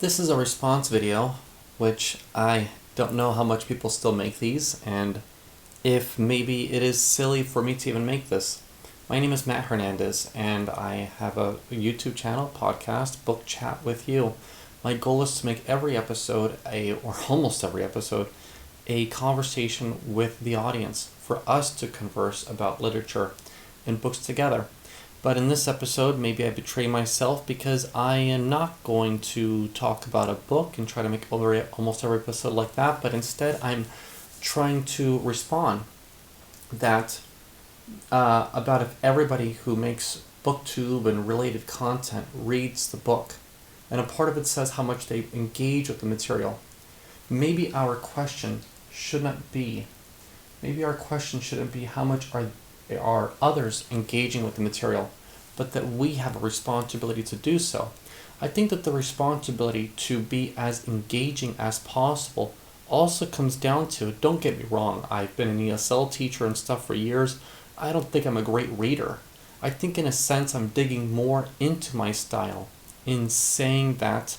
This is a response video, which I don't know how much people still make these, and if maybe it is silly for me to even make this. My name is Matt Hernandez, and I have a YouTube channel, podcast, Book Chat with You. My goal is to make every episode, or almost every episode, a conversation with the audience for us to converse about literature and books together. But in this episode, maybe I betray myself because I am not going to talk about a book and try to make almost every episode like that, but instead I'm trying to respond that about if everybody who makes booktube and related content reads the book, and a part of it says how much they engage with the material. Maybe our question shouldn't be how much are others engaging with the material, but that we have a responsibility to do so. I think that the responsibility to be as engaging as possible also comes down to, don't get me wrong, I've been an ESL teacher and stuff for years. I don't think I'm a great reader. I think in a sense I'm digging more into my style in saying that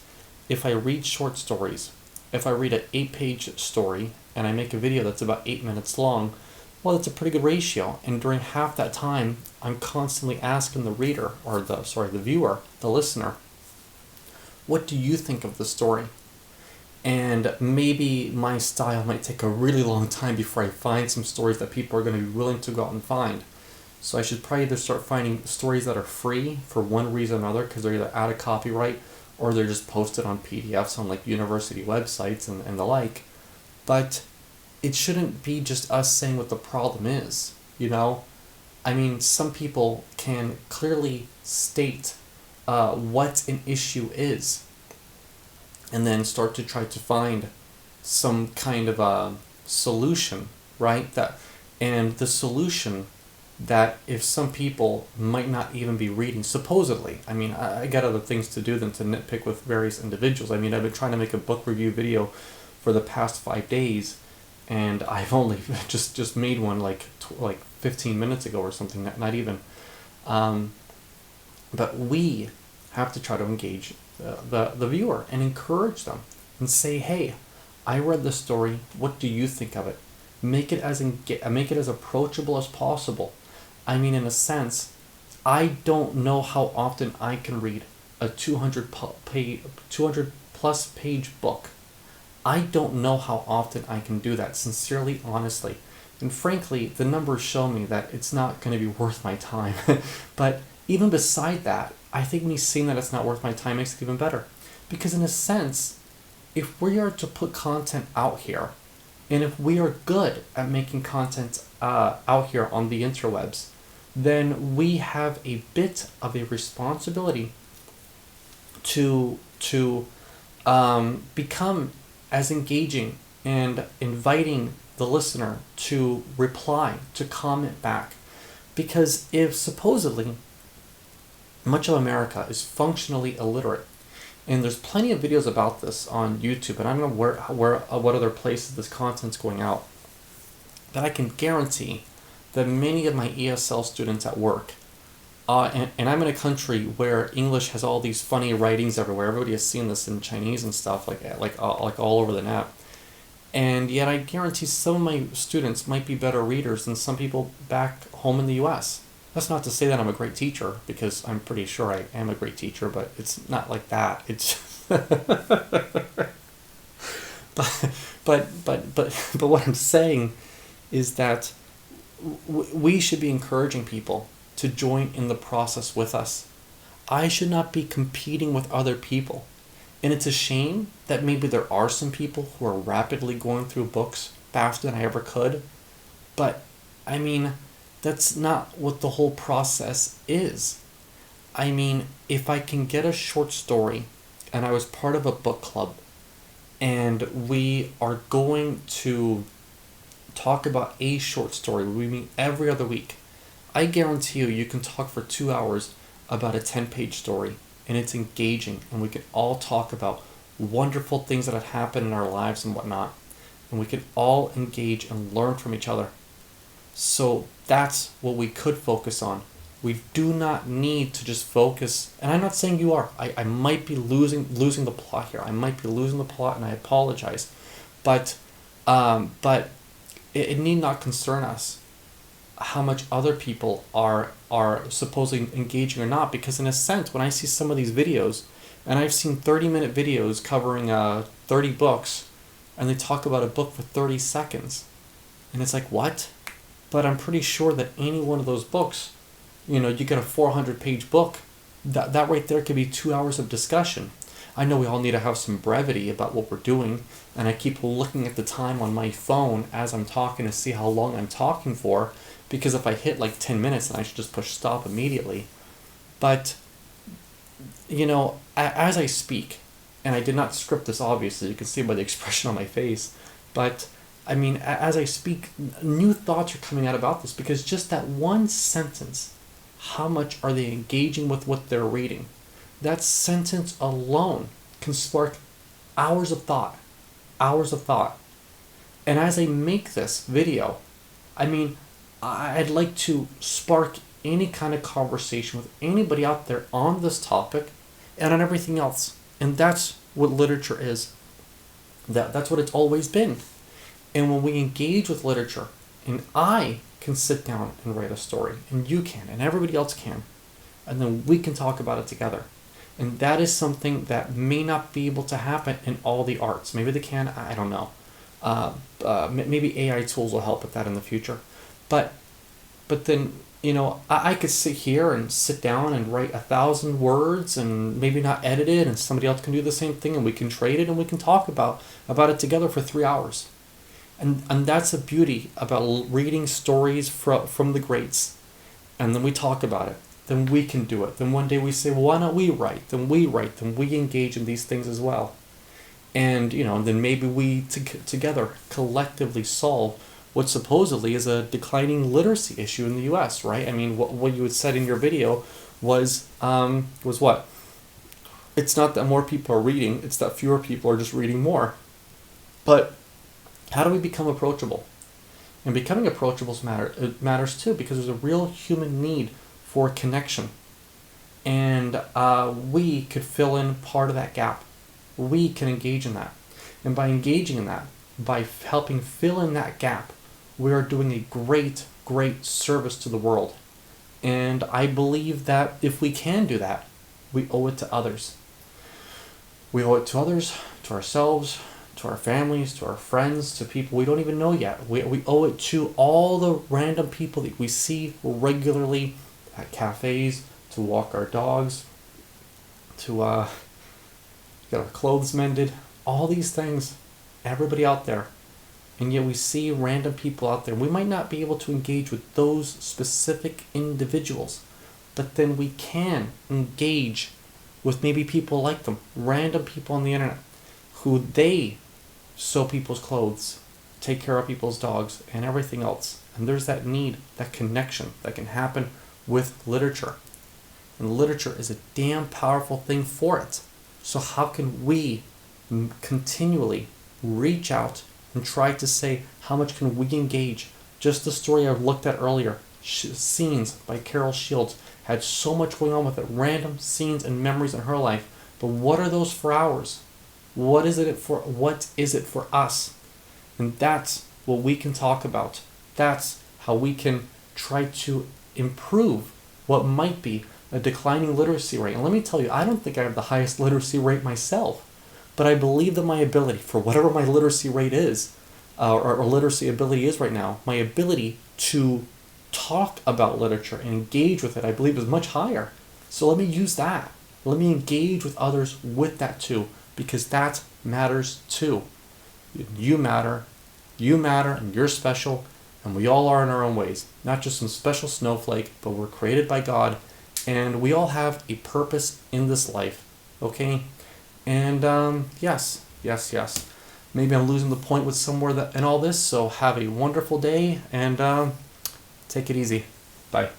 if I read short stories, if I read an 8-page story and I make a video that's about 8 minutes long, well, that's a pretty good ratio. And during half that time, I'm constantly asking the reader, or the viewer, the listener, what do you think of the story? And maybe my style might take a really long time before I find some stories that people are going to be willing to go out and find. So I should probably either start finding stories that are free for one reason or another, because they're either out of copyright or they're just posted on PDFs on like university websites and the like. But it shouldn't be just us saying what the problem is, you know? I mean, some people can clearly state what an issue is and then start to try to find some kind of a solution, right? And the solution that if some people might not even be reading, supposedly, I mean, I got other things to do than to nitpick with various individuals. I mean, I've been trying to make a book review video for the past 5 days, and I've only just made one like 15 minutes ago or something, not even. But we have to try to engage the viewer and encourage them and say, hey, I read the story, what do you think of it? Make it as approachable as possible. I mean, in a sense, I don't know how often I can read a 200 plus page book. I don't know how often I can do that, sincerely, honestly. And frankly, the numbers show me that it's not going to be worth my time. But even beside that, I think me seeing that it's not worth my time makes it even better. Because in a sense, if we are to put content out here, and if we are good at making content out here on the interwebs, then we have a bit of a responsibility to become as engaging and inviting the listener to reply, to comment back. Because if supposedly much of America is functionally illiterate, and there's plenty of videos about this on YouTube, and I don't know what other places this content's going out, but I can guarantee that many of my ESL students at work, and I'm in a country where English has all these funny writings everywhere. Everybody has seen this in Chinese and stuff, like all over the net. And yet I guarantee some of my students might be better readers than some people back home in the U.S. That's not to say that I'm a great teacher, because I'm pretty sure I am a great teacher, but it's not like that. It's but what I'm saying is that we should be encouraging people to join in the process with us. I should not be competing with other people. And it's a shame that maybe there are some people who are rapidly going through books faster than I ever could. But, I mean, that's not what the whole process is. I mean, if I can get a short story, and I was part of a book club, and we are going to talk about a short story, we meet every other week, I guarantee you can talk for 2 hours about a 10-page story, and it's engaging, and we can all talk about wonderful things that have happened in our lives and whatnot, and we can all engage and learn from each other. So that's what we could focus on. We do not need to just focus, and I'm not saying you are. I might be losing the plot here. I might be losing the plot, and I apologize. But it need not concern us how much other people are supposedly engaging or not, because in a sense, when I see some of these videos, and I've seen 30-minute videos covering 30 books, and they talk about a book for 30 seconds, and it's like, what? But I'm pretty sure that any one of those books, you get a 400-page book, that right there could be 2 hours of discussion. I know we all need to have some brevity about what we're doing, and I keep looking at the time on my phone as I'm talking to see how long I'm talking for, because if I hit like 10 minutes, then I should just push stop immediately. But, as I speak, and I did not script this obviously, you can see by the expression on my face, but I mean, as I speak, new thoughts are coming out about this, because just that one sentence, how much are they engaging with what they're reading? That sentence alone can spark hours of thought. And as I make this video, I mean, I'd like to spark any kind of conversation with anybody out there on this topic and on everything else. And that's what literature is. That's what it's always been. And when we engage with literature, and I can sit down and write a story, and you can, and everybody else can, and then we can talk about it together. And that is something that may not be able to happen in all the arts. Maybe they can, I don't know. Maybe AI tools will help with that in the future. But then, I could sit here and sit down and write 1,000 words and maybe not edit it, and somebody else can do the same thing, and we can trade it, and we can talk about it together for 3 hours. And that's the beauty about reading stories from the greats. And then we talk about it. Then we can do it. Then one day we say, well, why not we write? Then we write. Then we engage in these things as well. And, then maybe we together collectively solve what supposedly is a declining literacy issue in the U.S., right? I mean, what you had said in your video was what? It's not that more people are reading, it's that fewer people are just reading more. But how do we become approachable? And becoming approachable matters too, because there's a real human need for connection. And we could fill in part of that gap. We can engage in that. And by engaging in that, by helping fill in that gap, we are doing a great, great service to the world. And I believe that if we can do that, we owe it to others. We owe it to others, to ourselves, to our families, to our friends, to people we don't even know yet. We owe it to all the random people that we see regularly at cafes, to walk our dogs, to get our clothes mended, all these things, everybody out there. And yet we see random people out there. We might not be able to engage with those specific individuals, but then we can engage with maybe people like them, random people on the internet, who they sew people's clothes, take care of people's dogs, and everything else. And there's that need, that connection that can happen with literature. And literature is a damn powerful thing for it. So how can we continually reach out and try to say, how much can we engage? Just the story I looked at earlier, Scenes by Carol Shields, had so much going on with it, random scenes and memories in her life. But what are those for ours? What is it for us? And that's what we can talk about. That's how we can try to improve what might be a declining literacy rate. And let me tell you, I don't think I have the highest literacy rate myself, but I believe that my ability, for whatever my literacy rate is, or literacy ability is right now, my ability to talk about literature and engage with it, I believe is much higher. So let me use that. Let me engage with others with that too, because that matters too. You matter, and you're special, and we all are in our own ways. Not just some special snowflake, but we're created by God, and we all have a purpose in this life, okay? And yes. Maybe I'm losing the point with somewhere in all this, so have a wonderful day, and take it easy. Bye.